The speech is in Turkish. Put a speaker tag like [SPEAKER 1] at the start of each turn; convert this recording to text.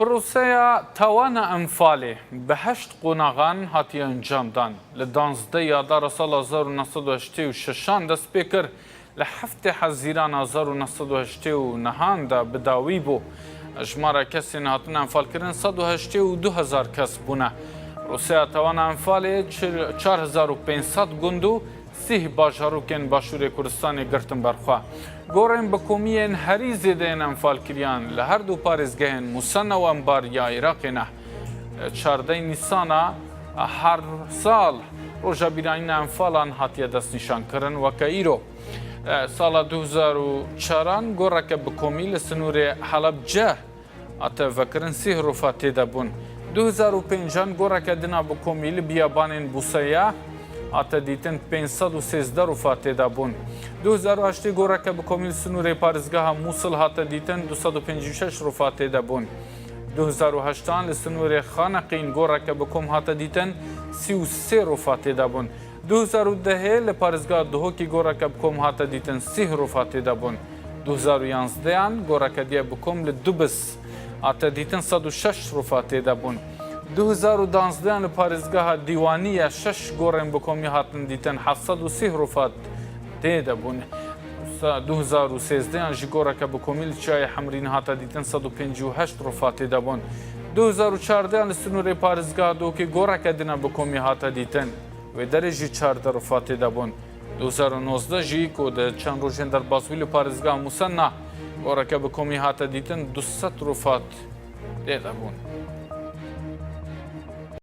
[SPEAKER 1] پروسەیە تاوانە ئەمفالێ بە هەشت قۆناغان هاتیە ئەنجامدان لە 11 دارە ساڵ 1986 دەست پێ کرد لە هەفتێ حەزیران 1989 بداوی بوو ژمارە کەسێن هاتنە ئەمفالکردن 182,000 کەس بوونە. پروسەیە تاوانە ئەمفالێ 4500 گوند و 30 باژارۆکên Başûrê Kurdistanê girtin berxwe. Gorên bi komiyên herî zêdeyên enfalkiriyan li her du parêzgehên Musa Newembar ya Iraqê ne. 14 Nîsana her sal roja bîranîna enfalan hatiye destnîşankirin weke îro. Sala 2004 goreke bi komî li sinûrê Helebce hate vekirin sih rofa têde bûn. 2005 goreke dina bi komî li biyabanên Buseyê hate dîtin 513 rofa têde bûn. 2008 goreke bi komî li sinûrê parêzgeha Musil hate dîtin 256 rofa têde bûn. 2008 li sinûrê Xaneqîn goreke bi kom hate dîtin 33 rofa têde bûn. 2010 li parêzgeha Duhokê goreke bi kom hate dîtin 30 rofa têde bûn. 2011 goreke diye bi kom li Dubis hate dîtin 106 rofa têde bûn. 2012 li parêzgeha Dîwanî 6 gorên bi komî hatin dîtin 730 rofa têde bûn. 2013 ji goreke bi komî li Çiyayê Hemrîn hate dîtin 158 rofa têde bûn. 2014 li sinûrê parêzgeha Duhokê goreke dina bi komî hate dîtin wê derê jî 14 rofa têde bûn. 2019 jî ku di çend rojên derbasbûyî li parêzgeha Musa goreke bi komî hate dîtin 200 rofa têde bûn.